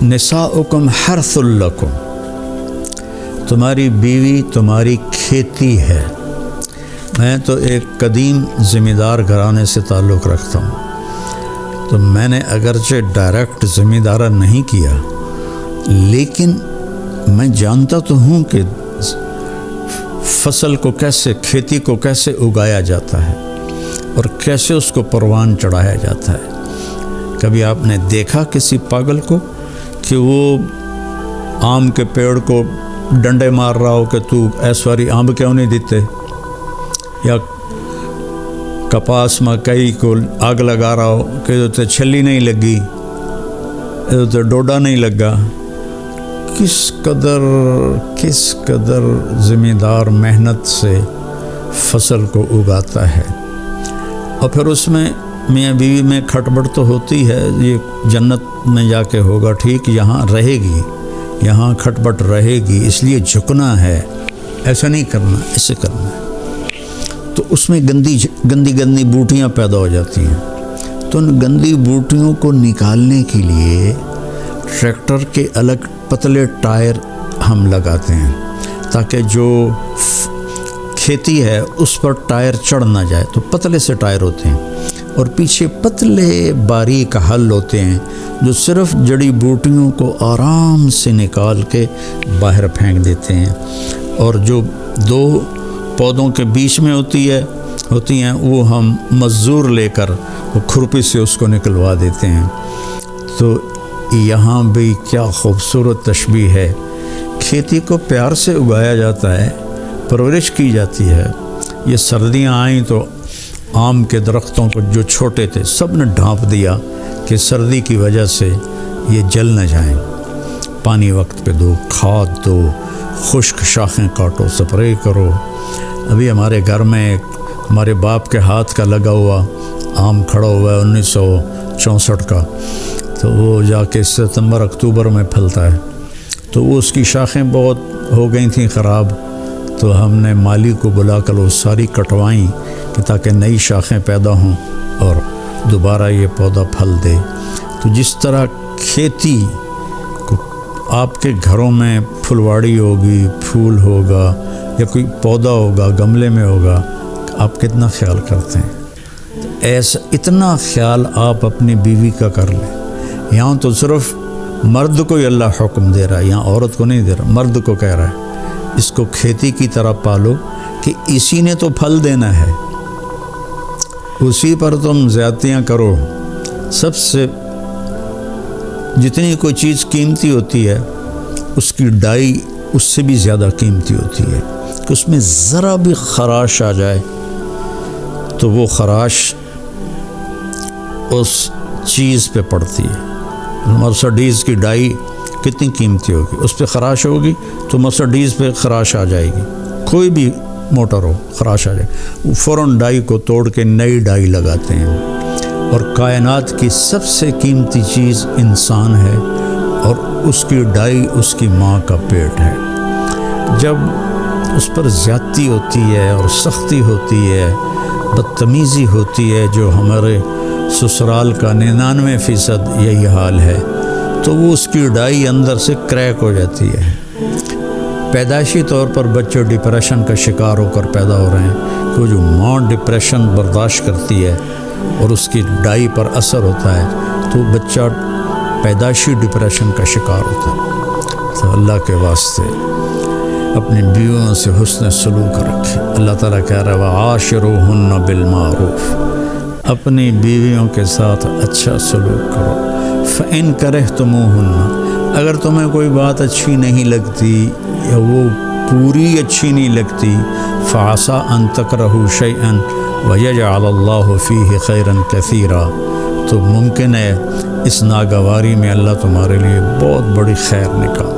نساؤکم حرث لکم، تمہاری بیوی تمہاری کھیتی ہے۔ میں تو ایک قدیم زمیندار گھرانے سے تعلق رکھتا ہوں، تو میں نے اگرچہ ڈائریکٹ زمیندارہ نہیں کیا، لیکن میں جانتا تو ہوں کہ فصل کو کیسے، کھیتی کو کیسے اگایا جاتا ہے اور کیسے اس کو پروان چڑھایا جاتا ہے۔ کبھی آپ نے دیکھا کسی پاگل کو کہ وہ آم کے پیڑ کو ڈنڈے مار رہا ہو کہ تو ایسواری آم کیوں نہیں دیتے، یا کپاس مکئی کو آگ لگا رہا ہو کہ تو چھلی نہیں لگی، تو ڈوڈا نہیں لگا۔ کس قدر زمیندار محنت سے فصل کو اگاتا ہے، اور پھر اس میں میاں بیوی میں کھٹبٹ تو ہوتی ہے، یہ جنت میں جا کے ہوگا ٹھیک، یہاں رہے گی، یہاں کھٹبٹ رہے گی، اس لیے جھکنا ہے، ایسا نہیں کرنا، ایسے کرنا ہے۔ تو اس میں گندی بوٹیاں پیدا ہو جاتی ہیں، تو ان گندی بوٹیوں کو نکالنے کے لیے ٹریکٹر کے الگ پتلے ٹائر ہم لگاتے ہیں تاکہ جو کھیتی ہے اس پر ٹائر چڑھ نہ جائے، تو پتلے سے ٹائر ہوتے ہیں، اور پیچھے پتلے باریک حل ہوتے ہیں جو صرف جڑی بوٹیوں کو آرام سے نکال کے باہر پھینک دیتے ہیں، اور جو دو پودوں کے بیچ میں ہوتی ہیں وہ ہم مزدور لے کر وہ کھرپی سے اس کو نکلوا دیتے ہیں۔ تو یہاں بھی کیا خوبصورت تشبیہ ہے، کھیتی کو پیار سے اگایا جاتا ہے، پرورش کی جاتی ہے۔ یہ سردیاں آئیں تو آم کے درختوں کو جو چھوٹے تھے سب نے ڈھانپ دیا کہ سردی کی وجہ سے یہ جل نہ جائیں، پانی وقت پہ دو، کھاد دو، خشک شاخیں کاٹو، سپرے کرو۔ ابھی ہمارے گھر میں ایک ہمارے باپ کے ہاتھ کا لگا ہوا آم کھڑا ہوا ہے 1964 کا، تو وہ جا کے ستمبر اکتوبر میں پھلتا ہے، تو وہ اس کی شاخیں بہت ہو گئی تھیں خراب، تو ہم نے مالی کو بلا کر وہ ساری کٹوائیں کہ تاکہ نئی شاخیں پیدا ہوں اور دوبارہ یہ پودا پھل دے۔ تو جس طرح کھیتی کو آپ کے گھروں میں پھلواڑی ہوگی، پھول ہوگا یا کوئی پودا ہوگا گملے میں ہوگا، آپ کتنا خیال کرتے ہیں، ایسا اتنا خیال آپ اپنی بیوی کا کر لیں۔ یہاں تو صرف مرد کو ہی اللہ حکم دے رہا ہے، یہاں عورت کو نہیں دے رہا، مرد کو کہہ رہا ہے اس کو کھیتی کی طرح پالو کہ اسی نے تو پھل دینا ہے، اسی پر تم زیادتیاں کرو۔ سب سے جتنی کوئی چیز قیمتی ہوتی ہے اس کی ڈائی اس سے بھی زیادہ قیمتی ہوتی ہے، کہ اس میں ذرا بھی خراش آ جائے تو وہ خراش اس چیز پہ پڑتی ہے۔ مرسڈیز کی ڈائی کتنی قیمتی ہوگی، اس پہ خراش ہوگی تو مرسڈیز پہ خراش آ جائے گی، کوئی بھی موٹر ہو خراش آ جائے، وہ فوراً ڈائی کو توڑ کے نئی ڈائی لگاتے ہیں۔ اور کائنات کی سب سے قیمتی چیز انسان ہے، اور اس کی ڈائی اس کی ماں کا پیٹ ہے۔ جب اس پر زیادتی ہوتی ہے اور سختی ہوتی ہے، بدتمیزی ہوتی ہے، جو ہمارے سسرال کا 99% یہی حال ہے، تو وہ اس کی ڈائی اندر سے کریک ہو جاتی ہے۔ پیدائشی طور پر بچے ڈپریشن کا شکار ہو کر پیدا ہو رہے ہیں، کہ وہ جو ماں ڈپریشن برداشت کرتی ہے اور اس کی ڈائی پر اثر ہوتا ہے تو بچہ پیدائشی ڈپریشن کا شکار ہوتا ہے۔ تو اللہ کے واسطے اپنی بیویوں سے حسن سلوک رکھیں۔ اللہ تعالیٰ کہہ رہا ہے وَعَاشِرُوهُنَّ بِالْمَعْرُوفِ، اپنی بیویوں کے ساتھ اچھا سلوک کرو۔ فَإِن كَرِهْتُمُوهُنَّ، اگر تمہیں کوئی بات اچھی نہیں لگتی یا وہ پوری اچھی نہیں لگتی، فَعَسَىٰ أَن تَكْرَهُوا شَيْئًا وَيَجْعَلَ اللَّهُ فِيهِ خَيْرًا كَثِيرًا، تو ممکن ہے اس ناگواری میں اللہ تمہارے لیے بہت بڑی خیر نکال۔